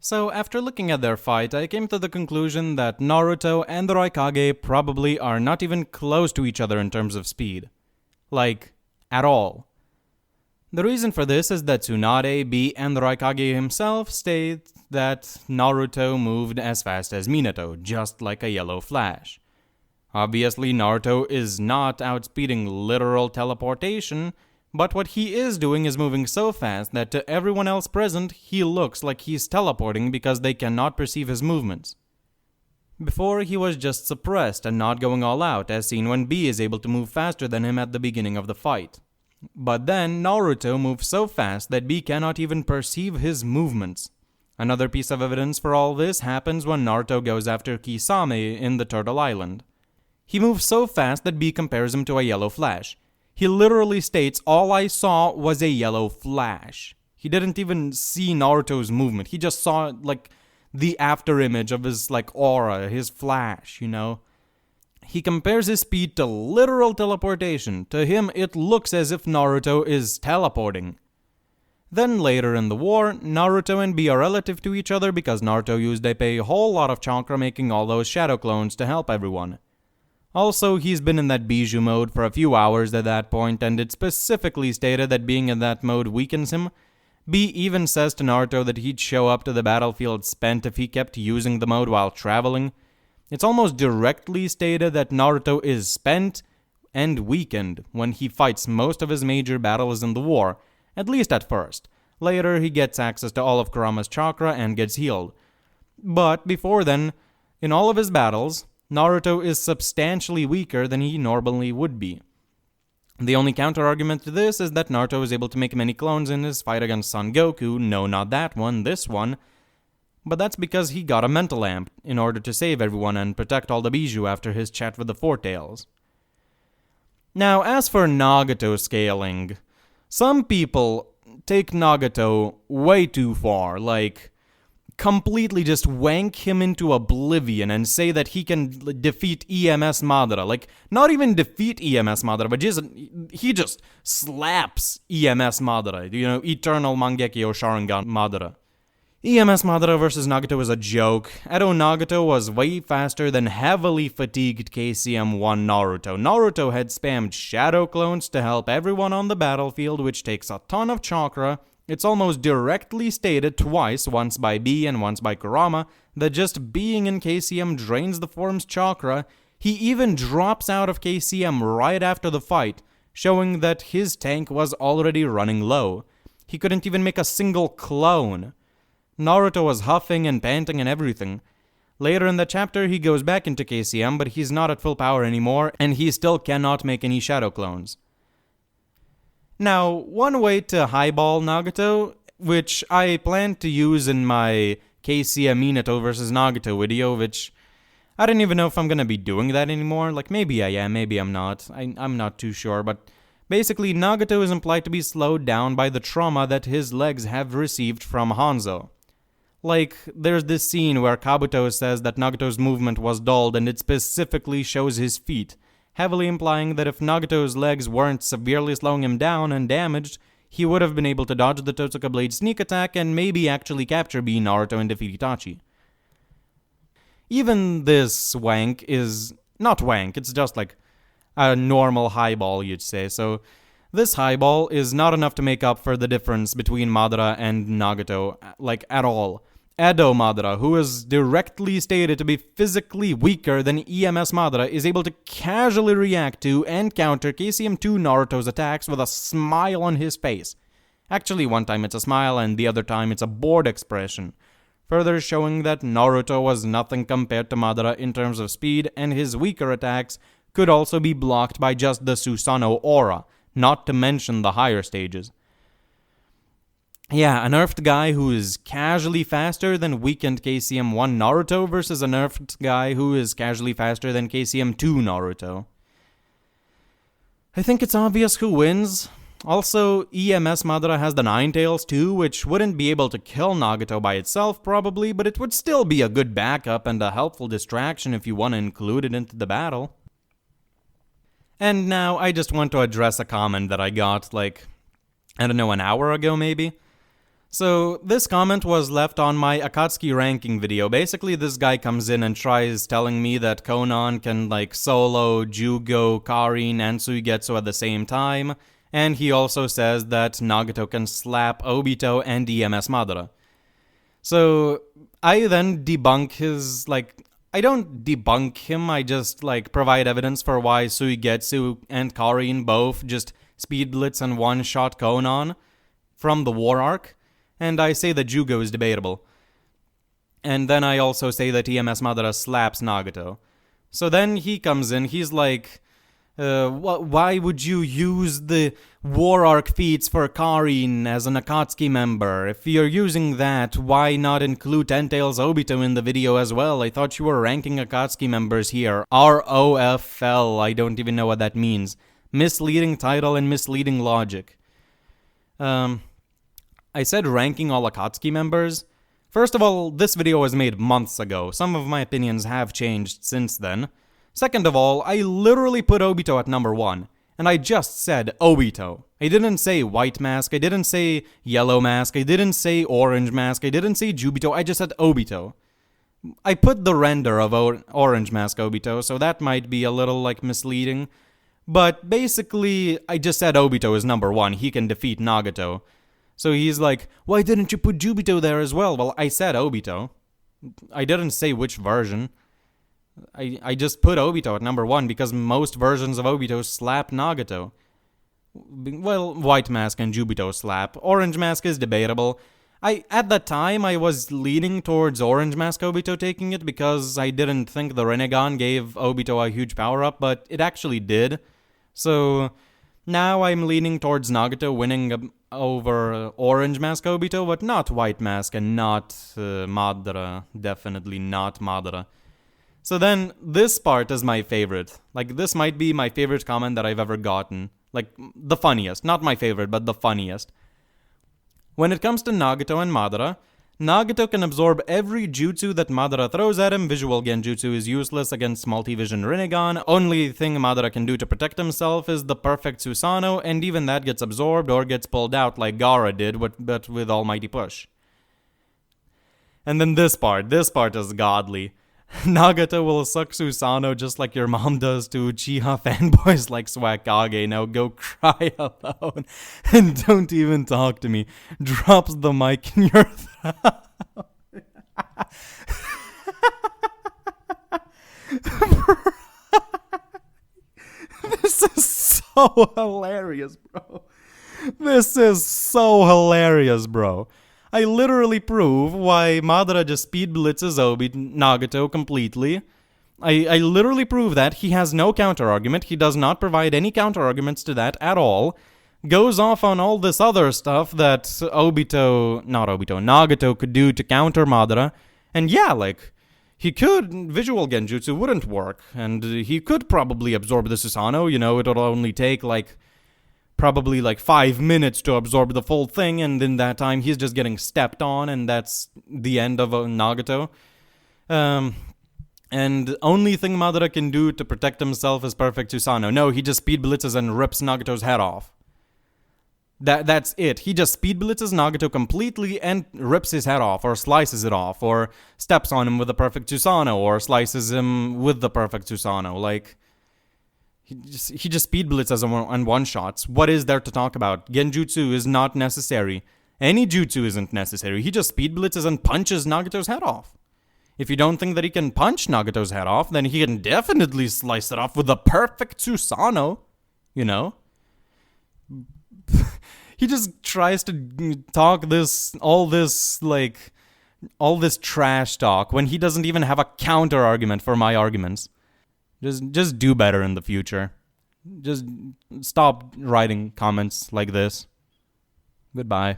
So, after looking at their fight, I came to the conclusion that Naruto and the Raikage probably are not even close to each other in terms of speed. Like, at all. The reason for this is that Tsunade, B, and the Raikage himself state that Naruto moved as fast as Minato, just like a yellow flash. Obviously, Naruto is not outspeeding literal teleportation, but what he is doing is moving so fast that to everyone else present, he looks like he's teleporting because they cannot perceive his movements. Before, he was just suppressed and not going all out, as seen when B is able to move faster than him at the beginning of the fight. But then, Naruto moves so fast that B cannot even perceive his movements. Another piece of evidence for all this happens when Naruto goes after Kisame in the Turtle Island. He moves so fast that B compares him to a yellow flash. He literally states, "All I saw was a yellow flash." He didn't even see Naruto's movement. He just saw, the after image of his, aura, his flash, you know? He compares his speed to literal teleportation. To him, it looks as if Naruto is teleporting. Then later in the war, Naruto and B are relative to each other because Naruto used up a whole lot of chakra making all those shadow clones to help everyone. Also, he's been in that Bijou mode for a few hours at that point, and it's specifically stated that being in that mode weakens him. B even says to Naruto that he'd show up to the battlefield spent if he kept using the mode while traveling. It's almost directly stated that Naruto is spent and weakened when he fights most of his major battles in the war, at least at first. Later, he gets access to all of Kurama's chakra and gets healed. But before then, in all of his battles, Naruto is substantially weaker than he normally would be. The only counter-argument to this is that Naruto is able to make many clones in his fight against Son Goku. No, not that one, this one. But that's because he got a mental amp in order to save everyone and protect all the Bijou after his chat with the Four Tails. Now, as for Nagato scaling, some people take Nagato way too far, completely just wank him into oblivion and say that he can defeat EMS Madara. Not even defeat EMS Madara, but he just slaps EMS Madara. Eternal Mangekyo Sharingan Madara. EMS Madara versus Nagato is a joke. Edo Nagato was way faster than heavily fatigued KCM-1 Naruto. Naruto had spammed shadow clones to help everyone on the battlefield, which takes a ton of chakra. It's almost directly stated twice, once by B and once by Kurama, that just being in KCM drains the form's chakra. He even drops out of KCM right after the fight, showing that his tank was already running low. He couldn't even make a single clone. Naruto was huffing and panting and everything. Later in the chapter, he goes back into KCM, but he's not at full power anymore, and he still cannot make any shadow clones. Now, one way to highball Nagato, which I plan to use in my KCM Minato vs Nagato video, which I don't even know if I'm gonna be doing that anymore. Maybe I am, maybe I'm not. I'm not too sure, but basically Nagato is implied to be slowed down by the trauma that his legs have received from Hanzo. There's this scene where Kabuto says that Nagato's movement was dulled and it specifically shows his feet, heavily implying that if Nagato's legs weren't severely slowing him down and damaged, he would have been able to dodge the Totsuka Blade sneak attack and maybe actually capture B, Naruto, and defeat Itachi. Even this wank is not wank, it's just a normal highball, you'd say. So this highball is not enough to make up for the difference between Madara and Nagato, at all. Edo Madara, who is directly stated to be physically weaker than EMS Madara, is able to casually react to and counter KCM-2 Naruto's attacks with a smile on his face. Actually, one time it's a smile and the other time it's a bored expression, further showing that Naruto was nothing compared to Madara in terms of speed, and his weaker attacks could also be blocked by just the Susanoo aura, not to mention the higher stages. Yeah, a nerfed guy who is casually faster than weakened KCM-1 Naruto versus a nerfed guy who is casually faster than KCM-2 Naruto. I think it's obvious who wins. Also, EMS Madara has the Nine Tails too, which wouldn't be able to kill Nagato by itself probably, but it would still be a good backup and a helpful distraction if you want to include it into the battle. And now I just want to address a comment that I got, an hour ago maybe. So this comment was left on my Akatsuki ranking video. Basically, this guy comes in and tries telling me that Konan can like solo Jugo, Karin, and Suigetsu at the same time, and he also says that Nagato can slap Obito and EMS Madara. So I then debunk his I don't debunk him, I just provide evidence for why Suigetsu and Karin both just speed blitz and one-shot Konan from the war arc. And I say that Jugo is debatable. And then I also say that EMS Madara slaps Nagato. So then he comes in, he's like, why would you use the War Arc feats for Karin as an Akatsuki member? If you're using that, why not include Ten Tails Obito in the video as well? I thought you were ranking Akatsuki members here. ROFL, I don't even know what that means. Misleading title and misleading logic. I said ranking all Akatsuki members. First of all, this video was made months ago. Some of my opinions have changed since then. Second of all, I literally put Obito at number 1. And I just said Obito. I didn't say White Mask, I didn't say Yellow Mask, I didn't say Orange Mask, I didn't say Jubito, I just said Obito. I put the render of Orange Mask Obito, so that might be a little misleading. But basically, I just said Obito is number 1, he can defeat Nagato. So he's like, why didn't you put Jubito there as well? Well, I said Obito. I didn't say which version. I just put Obito at number 1 because most versions of Obito slap Nagato. Well, White Mask and Jubito slap. Orange Mask is debatable. At that time, I was leaning towards Orange Mask Obito taking it because I didn't think the Rinnegan gave Obito a huge power-up, but it actually did. So now I'm leaning towards Nagato winning over Orange Mask Obito, but not White Mask and not Madara. Definitely not Madara. So then, this part is my favorite. This might be my favorite comment that I've ever gotten. The funniest. Not my favorite, but the funniest. When it comes to Nagato and Madara, Nagato can absorb every jutsu that Madara throws at him. Visual Genjutsu is useless against Multivision Rinnegan. Only thing Madara can do to protect himself is the perfect Susanoo, and even that gets absorbed or gets pulled out like Gaara did, but with Almighty Push. And then this part is godly. Nagato will suck Susanoo just like your mom does to Uchiha fanboys like Swakage. Now go cry alone and don't even talk to me. Drops the mic in your throat. This is so hilarious, bro. This is so hilarious, bro. I literally prove why Madara just speed blitzes Nagato completely. I literally prove that. He has no counter-argument. He does not provide any counter-arguments to that at all. Goes off on all this other stuff that Nagato could do to counter Madara. And yeah, he could, Visual Genjutsu wouldn't work. And he could probably absorb the Susanoo, it'll only take probably 5 minutes to absorb the full thing, and in that time he's just getting stepped on, and that's the end of Nagato. And only thing Madara can do to protect himself is perfect Susanoo. No, he just speed blitzes and rips Nagato's head off. That's it. He just speed blitzes Nagato completely and rips his head off, or slices it off, or steps on him with the perfect Susanoo, or slices him with the perfect Susanoo. He just speed blitzes and one-shots. What is there to talk about? Genjutsu is not necessary. Any jutsu isn't necessary. He just speed blitzes and punches Nagato's head off. If you don't think that he can punch Nagato's head off, then he can definitely slice it off with the perfect Susanoo. He just tries to talk all this trash talk when he doesn't even have a counter argument for my arguments. Just do better in the future. Just stop writing comments like this. Goodbye.